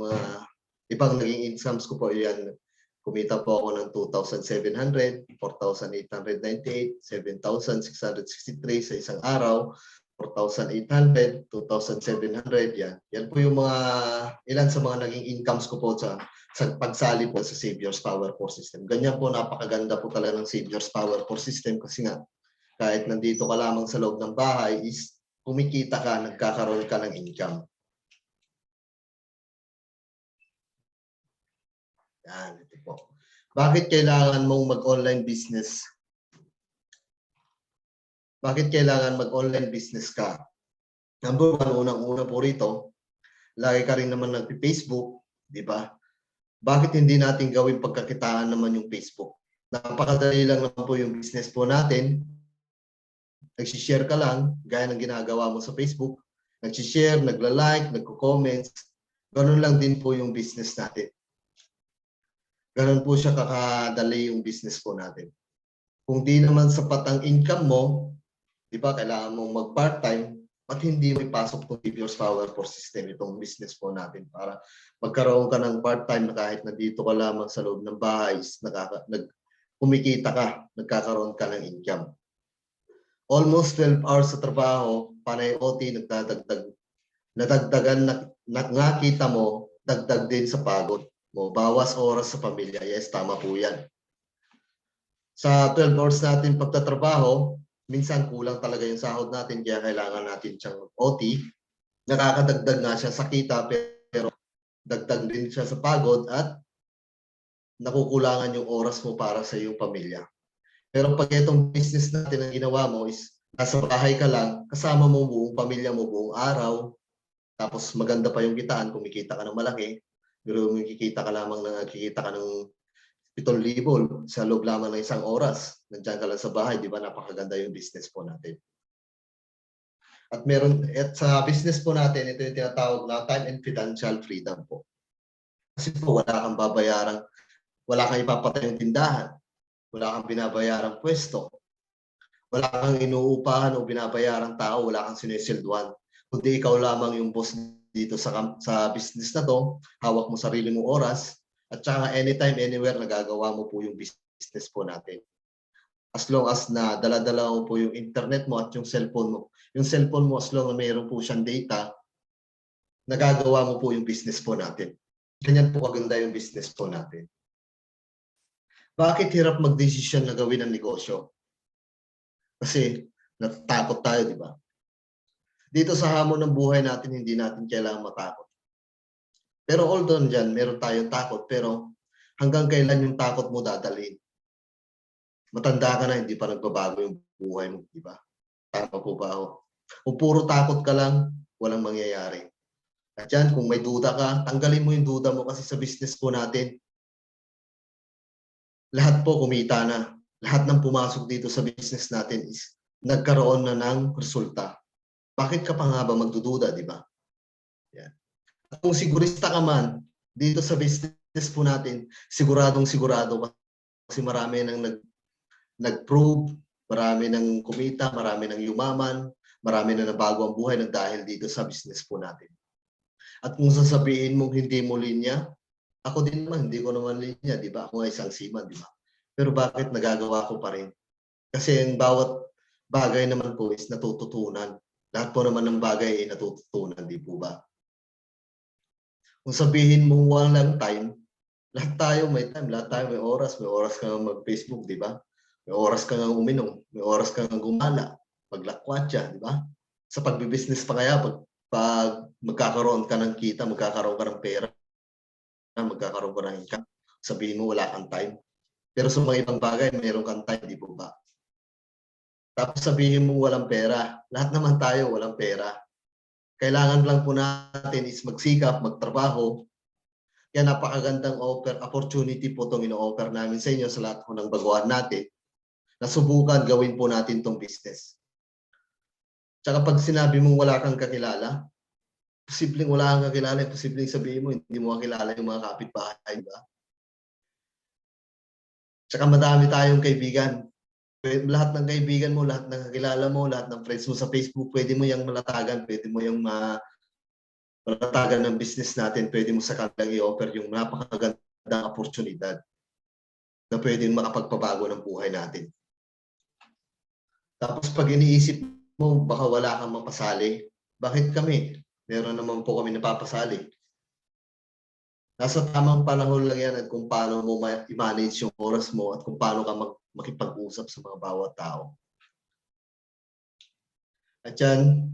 ibang naging incomes ko po, yan. Kumita po ako ng 2,700, 4,898, 7,663 sa isang araw, 4,800, 2,700, yan. Yan po yung mga, ilan sa mga naging incomes ko po sa pagsali po sa Savior's Power Core System. Ganyan po, napakaganda po talaga ng Savior's Power Core System kasi nga, kahit nandito ka lamang sa loob ng bahay, is kumikita ka, nagkakaroon ka ng income. Yan, ito po. Bakit kailangan mong mag-online business? Bakit kailangan mag-online business ka? Number 1, unang-una po rito, lagi ka rin naman nag-Facebook, di ba? Bakit hindi natin gawin pagkakitaan naman yung Facebook? Napakadali lang naman po yung business po natin. Nagsishare ka lang, gaya ng ginagawa mo sa Facebook. Nagsishare, nagla-like, nagko-comments. Ganun lang din po yung business natin. Ganun po siya kakadali yung business po natin. Kung di naman sapat ang income mo, di ba, kailangan mong mag-part-time, ba't hindi mo ipasok itong Savior's Power Core System, itong business po natin, para magkaroon ka ng part-time na kahit nandito ka lamang sa loob ng bahay, kumikita ka, nagkakaroon ka ng income. Almost 12 hours sa trabaho, panay OT, nagdadagdag. Nadagdagan na nakita mo, dagdag din sa pagod mo. Bawas oras sa pamilya. Yes, tama po yan. Sa 12 hours natin pagtatrabaho, minsan kulang talaga yung sahod natin, kaya kailangan natin siyang OT. Nakakadagdag nga siya sa kita, pero dagdag din siya sa pagod at nakukulangan yung oras mo para sa iyong pamilya. Pero pag itong business natin ang ginawa mo is nasa bahay ka lang, kasama mo buong pamilya mo buong araw, tapos maganda pa yung kitaan, kumikita ka ng malaki, pero kikita ka lamang nakikita ka ng 7,000 sa loob lamang ng isang oras. Nandiyan ka lang sa bahay, di ba? Napakaganda yung business po natin. At sa business po natin, ito yung tinatawag na time and financial freedom po. Kasi po wala kang babayaran, wala kang ipapatay yung tindahan. Wala kang binabayarang pwesto. Wala kang inuupahan o binabayarang tao. Wala kang sinisilduan. Kundi ikaw lamang yung boss dito sa business na to. Hawak mo sarili mong oras. At saka anytime, anywhere, nagagawa mo po yung business po natin. As long as na dala-dala mo po yung internet mo at yung cellphone mo. Yung cellphone mo, as long as mayroon po siyang data, nagagawa mo po yung business po natin. Ganyan po kaganda yung business po natin. Bakit hirap mag-desisyon na gawin ang negosyo? Kasi natatakot tayo, di ba? Dito sa hamon ng buhay natin, hindi natin kailangan matakot. Pero although dyan, meron tayong takot, pero hanggang kailan yung takot mo dadalhin? Matanda ka na, hindi pa nagbabago yung buhay mo, di ba? Tama po ba ako? Kung puro takot ka lang, walang mangyayari. At yan, kung may duda ka, tanggalin mo yung duda mo kasi sa business po natin, lahat po kumita na. Lahat ng pumasok dito sa business natin is nagkaroon na ng resulta. Bakit ka pa nga ba magdududa, di ba? Yan. At kung sigurista ka man, dito sa business po natin, siguradong sigurado kasi marami nang nag-prove, marami nang kumita, marami nang yumaman, marami na nabago ang buhay na dahil dito sa business po natin. At kung sasabihin mong hindi mo linya, ako din naman, hindi ko naman linya, di ba? Ako nga isang seaman, di ba? Pero bakit nagagawa ko pa rin? Kasi ang bawat bagay naman po is natututunan. Lahat po naman ng bagay ay natututunan, di po ba? Kung sabihin mong walang time, lahat tayo may time, lahat tayo may oras ka nga mag-Facebook, di ba? May oras ka nga uminom, may oras ka nga gumala, maglakwatsa, di ba? Sa pagbibusiness pa kaya, pag magkakaroon ka ng kita, magkakaroon ka ng pera, magkakaroon ka ng income, sabihin mo wala kang time. Pero sa mga ibang bagay, mayroon kang time, di po ba? Tapos sabihin mo walang pera. Lahat naman tayo walang pera. Kailangan lang po natin is magsikap, magtrabaho. Kaya napakagandang opportunity po itong ino-offer namin sa inyo sa lahat po ng baguhan natin. Nasubukan, gawin po natin itong business. Tsaka pag sinabi mong wala kang kakilala, posibleng wala kang kakilala, posibleng sabihin mo hindi mo kakilala yung mga kapitbahay, di ba? Tsaka madami tayong kaibigan. Lahat ng kaibigan mo, lahat ng kakilala mo, lahat ng friends mo sa Facebook, pwede mo yung malatagan, pwede mo yung malatagan ng business natin, pwede mo sa kanilang i-offer yung napakagandang oportunidad na pwedeng makapagpabago ng buhay natin. Tapos pag iniisip mo, baka wala kang mapasali, bakit kami? Meron naman po kami napapasali. Nasa tamang panahon lang yan at kung paano mo i-manage yung oras mo at kung paano ka makipag-usap sa mga bawat tao. At yan,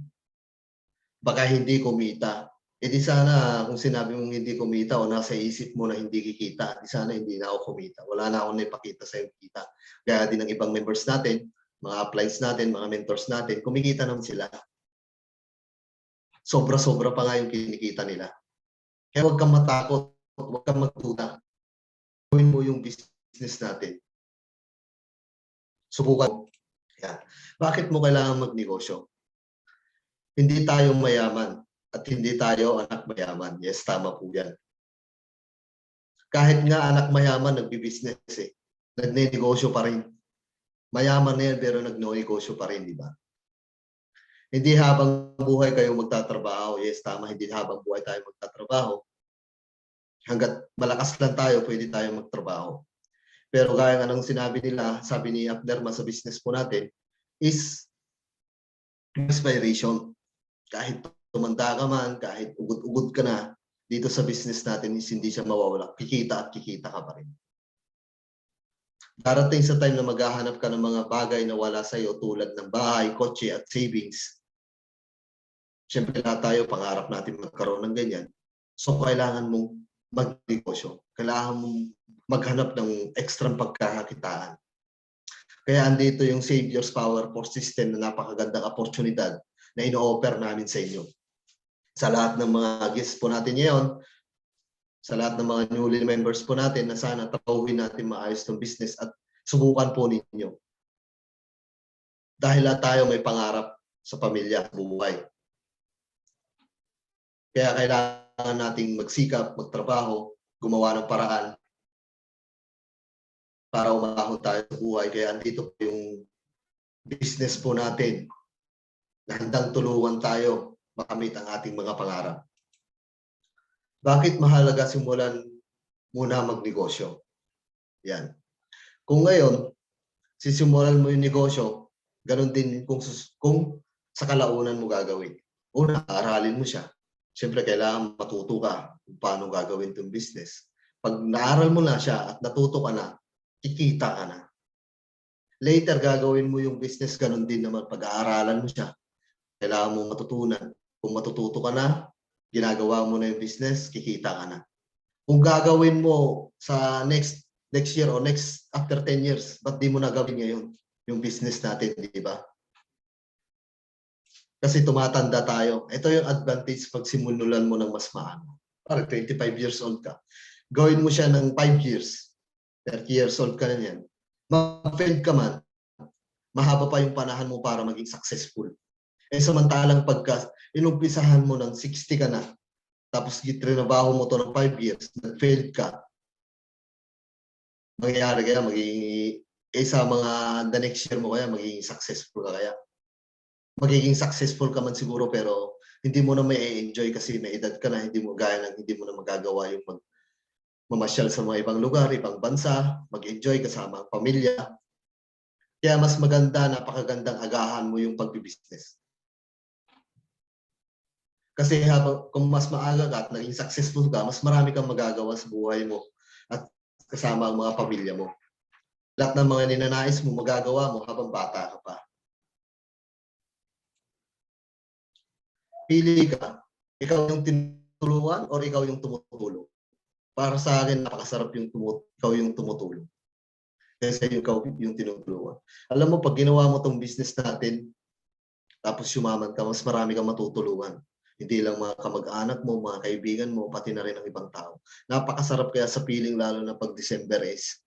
baka hindi kumita. E di sana kung sinabi mong hindi kumita o nasa isip mo na hindi kikita, di sana hindi na ako kumita. Wala na akong naipakita sa yung kita. Gaya din ng ibang members natin, mga uplines natin, mga mentors natin, kumikita naman sila. Sobra-sobra pa nga yung kinikita nila. Kaya huwag kang matakot, huwag kang magduda. Gawin mo yung business natin. Subukan. Yan. Bakit mo kailangan magnegosyo? Hindi tayo mayaman at hindi tayo anak mayaman. Yes, tama po yan. Kahit nga anak mayaman, nagbi-business eh. Nagnenegosyo pa rin. Mayaman na yan pero nagnenegosyo pa rin, di ba? Hindi habang buhay kayo magtatrabaho. Yes, tama. Hindi habang buhay tayo magtatrabaho. Hanggat malakas lang tayo, pwede tayo magtrabaho. Pero gaya nga ng sinabi nila, sabi ni Abnerma sa business po natin, is inspiration. Kahit tumanda ka man, kahit ugod-ugod ka na, dito sa business natin is hindi siya mawawala. Kikita at kikita ka pa rin. Darating sa time na maghahanap ka ng mga bagay na wala sa iyo tulad ng bahay, kotse at savings. Siyempre lahat tayo, pangarap natin magkaroon ng ganyan. So kailangan mong magnegosyo. Kailangan mong maghanap ng ekstrang pagkakakitaan. Kaya andito yung Savior's Power Force System na napakagandang oportunidad na ino-offer namin sa inyo. Sa lahat ng mga guests po natin ngayon, sa lahat ng mga newly members po natin na sana tapuhin natin maayos ng business at subukan po ninyo. Dahil lahat tayo may pangarap sa pamilya, buhay. Kaya kailangan nating magsikap, magtrabaho, gumawa ng paraan para umahon tayo sa buhay. Kaya andito po yung business po natin na handang tulungan tayo makamit ang ating mga pangarap. Bakit mahalaga simulan muna magnegosyo. Yan. Kung ngayon, sisimulan mo yung negosyo, ganun din kung sa kalaunan mo gagawin. Una, aralin mo siya. Siyempre, kailangan matuto ka kung paano gagawin itong business. Pag naaral mo na siya at natuto ka na, kikita ka na. Later, gagawin mo yung business, ganun din naman. Pag-aaralan mo siya, kailangan mo matutunan. Kung matututo ka na, ginagawa mo na yung business, kikita ka na. Kung gagawin mo sa next year or next after 10 years, ba't di mo na gawin ngayon yung business natin, di ba? Kasi tumatanda tayo. Ito yung advantage pag simulan mo ng mas maaga. Parang 25 years old ka. Gawin mo siya ng 5 years. 30 years old ka na yan. Mag-fail ka man, mahaba pa yung panahon mo para maging successful. Eh samantalang pagka inumpisahan mo ng 60 ka na, tapos gitrinabaho mo to ng 5 years, nag-fail ka, mangyayari kaya magiging sa mga the next year mo kaya magiging successful ka kaya. Magiging successful ka man siguro pero hindi mo na may enjoy kasi may edad ka na, hindi mo na magagawa yung mamasyal sa mga ibang lugar, ibang bansa, mag-enjoy kasama ang pamilya. Kaya mas maganda, napakagandang agahan mo yung pagbibusiness. Kasi kung mas maaga ka at naging successful ka, mas marami kang magagawa sa buhay mo at kasama ang mga pamilya mo. Lahat ng mga ninanais mo, magagawa mo habang bata ka pa. Pili ka, ikaw yung tinutulungan or ikaw yung tumutulong. Para sa akin, napakasarap ikaw yung tumutulong. Kasi ikaw yung tinutulungan. Alam mo, pag ginawa mo tong business natin, tapos yumaman ka, mas marami kang matutulungan. Hindi lang mga kamag-anak mo, mga kaibigan mo, pati na rin ang ibang tao. Napakasarap kaya sa feeling, lalo na pag December is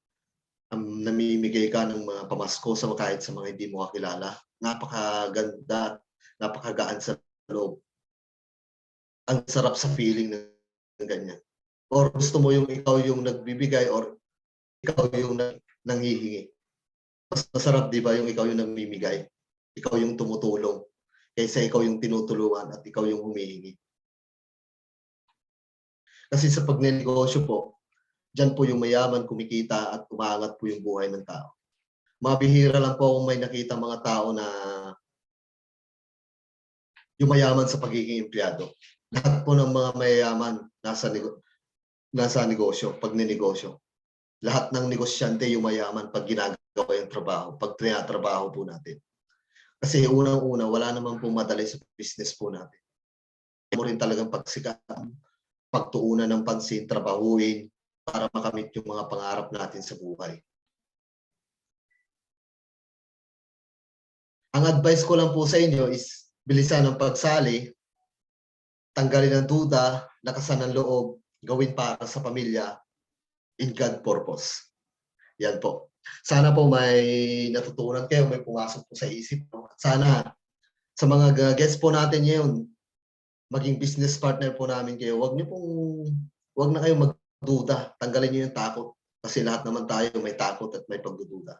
namimigay ka ng mga pamasko kahit sa mga hindi mo kakilala. Napakaganda, napakagaan sa loob. Ang sarap sa feeling ng ganyan. Or gusto mo yung ikaw yung nagbibigay or ikaw yung nanghihingi. Mas masarap, di ba, yung ikaw yung namimigay. Ikaw yung tumutulong. Kaysa ikaw yung tinutulungan at ikaw yung humihingi. Kasi sa pagnenegosyo po, dyan po yung mayaman kumikita at umaangat po yung buhay ng tao. Mabihira lang po kung may nakita mga tao na yung mayaman sa pagiging empleyado. Lahat po ng mga mayayaman nasa negosyo, pag ninegosyo. Lahat ng negosyante yung mayaman pag ginagawa yung trabaho, pag trinatrabaho po natin. Kasi unang-una, wala naman po madali sa business po natin. Mo rin talagang pagsikap, pagtuunan ng pansin, trabahuin para makamit yung mga pangarap natin sa buhay. Ang advice ko lang po sa inyo is bilisan ang pagsali, tanggalin ang duda, lakasan ng loob, gawin para sa pamilya, in God purpose. Yan po. Sana po may natutunan kayo, may pumasok po sa isip mo. Sana sa mga guests po natin ngayon, maging business partner po namin kayo, wag na kayo magduda. Tanggalin niyo yung takot. Kasi lahat naman tayo may takot at may pagdududa.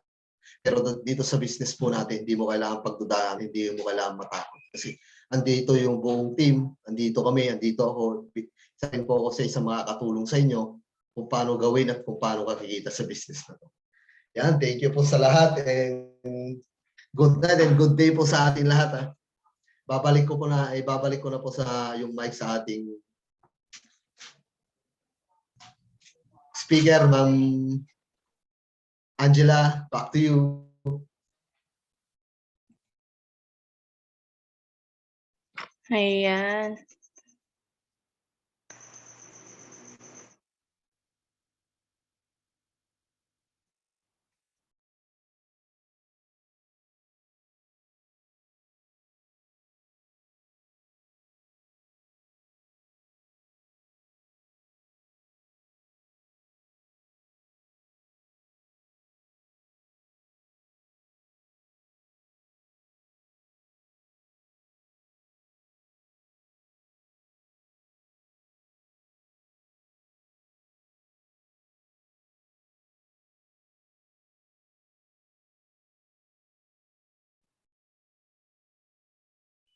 Pero dito sa business po natin, hindi mo kailangan pagdudahan, hindi mo kailangan matakot. Kasi andito yung buong team, andito kami, andito ako. Isa rin po ako sa isang makakatulong sa inyo kung paano gawin at kung paano kakikita sa business na to. Yan, thank you po sa lahat and good night and good day po sa ating lahat. Ha. Babalik ko na po sa yung mic sa ating speaker, Ma'am Angela, back to you. Ayan.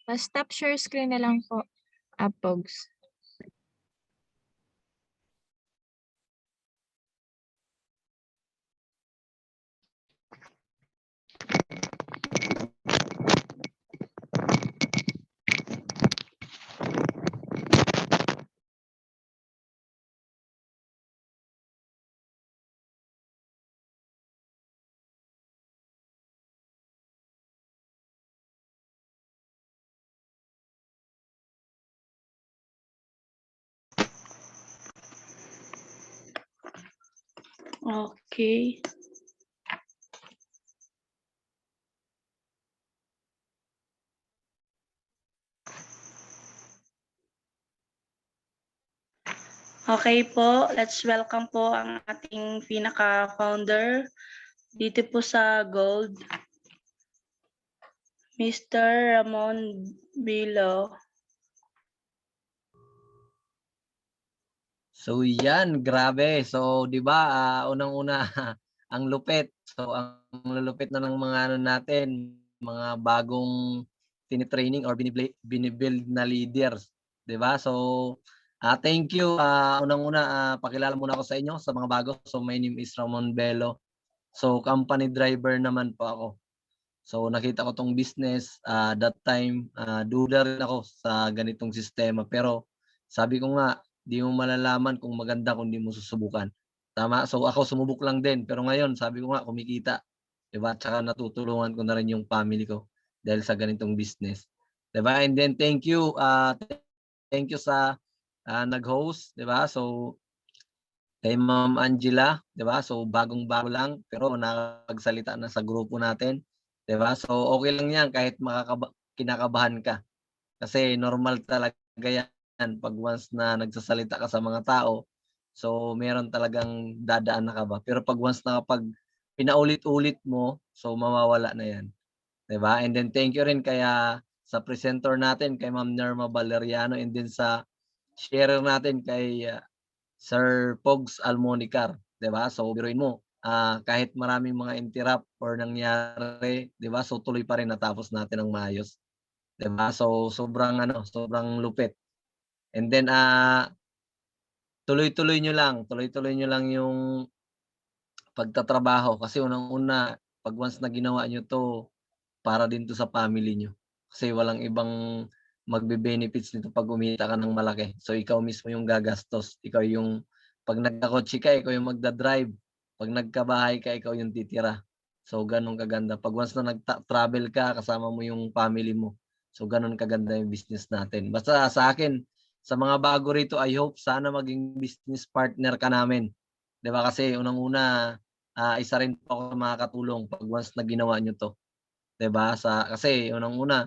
Stop share screen na lang po, Pogs. Okay. Okay po, let's welcome po ang ating pinaka-founder dito po sa Gold, Mr. Ramon Bilo. So yan, grabe. So 'di ba, unang-una ang lupit. So ang lulupit na ng mga ano natin, mga bagong tini-training or binibuild na leaders, 'di ba? So thank you. Unang-una, pakilala muna ako sa inyo sa mga bago. So my name is Ramon Bello. So company driver naman po ako. So nakita ko tong business, that time, duda rin ako sa ganitong sistema. Pero sabi ko nga, di mo malalaman kung maganda kung di mo susubukan. Tama? So ako sumubok lang din. Pero ngayon, sabi ko nga, kumikita. Diba? Tsaka natutulungan ko na rin yung family ko dahil sa ganitong business. Diba? And then thank you sa nag-host. Diba? So kay Ma'am Angela, 'di ba? So bagong-bago lang pero nakapagsalita na sa grupo natin, 'di ba? So okay lang 'yan kahit kinakabahan ka. Kasi normal talaga 'yan pag once na nagsasalita ka sa mga tao. So meron talagang dadaan na kaba. Pero pag once na kapag pinaulit-ulit mo, so mawawala na 'yan, 'di ba? And then thank you rin kaya sa presenter natin kay Ma'am Nerma Valeriano and then sa sharer natin kay Sir Pogs Almonicar, 'di ba? So biruin mo, kahit maraming mga interrupt or nangyari, 'di ba? So tuloy pa rin natapos natin ng maayos, 'di ba? So sobrang lupit. And then tuloy-tuloy niyo lang yung pagtatrabaho kasi unang-una pag once na ginawa niyo 'to, para din 'to sa family niyo. Kasi walang ibang magbe-benefits nito pag umita ka ng malaki. So ikaw mismo yung gagastos, ikaw yung 'pag nagkakotse ka, ikaw yung magda-drive, 'pag nagkabahay ka, ikaw yung titira. So gano'n kaganda. Pag once na travel ka, kasama mo yung family mo. So gano'n kaganda yung business natin. Basta sa akin, sa mga bago rito, I hope sana maging business partner ka namin. 'Di ba kasi unang-una, isa rin po ako makakatulong 'pag once na ginawa niyo 'to. 'Di ba? Kasi unang-una,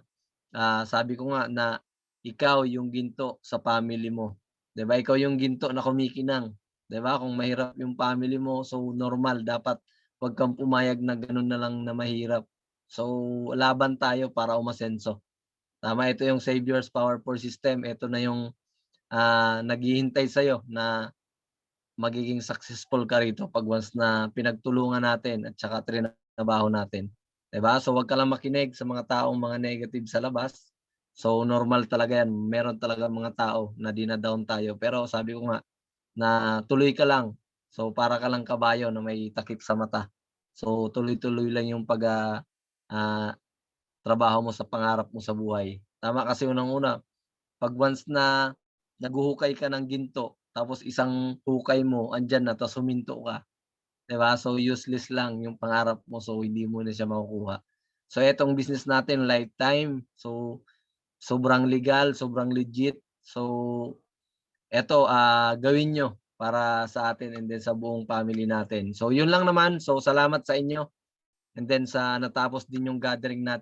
sabi ko nga na ikaw yung ginto sa family mo, 'di ba? Ikaw yung ginto na kumikinang, 'di ba? Kung mahirap yung family mo, so normal dapat 'wag kang pumayag na gano'n na lang na mahirap. So laban tayo para umasenso. Tama, ito yung Savior's Power for System, ito na yung, naghihintay sa'yo na magiging successful ka rito 'pag once na pinagtulungan natin at saka trinabaho natin. 'Di ba? So, wag ka lang makinig sa mga taong mga negative sa labas. So, normal talaga 'yan. Meron talagang mga tao na dina-down tayo. Pero sabi ko nga na tuloy ka lang. So, para ka lang kabayo na may takip sa mata. So, tuloy-tuloy lang yung ah, trabaho mo sa pangarap mo sa buhay. Tama kasi unang-una, 'pag once na naghuhukay ka ng ginto, tapos isang hukay mo andiyan na ta's huminto ka, 'di ba? So useless lang yung pangarap mo, so hindi mo na siya makukuha. So etong business natin lifetime, so sobrang legal, sobrang legit. So eto, gawin niyo para sa atin and then sa buong family natin. So yun lang naman. So salamat sa inyo and then sa natapos din yung gathering natin.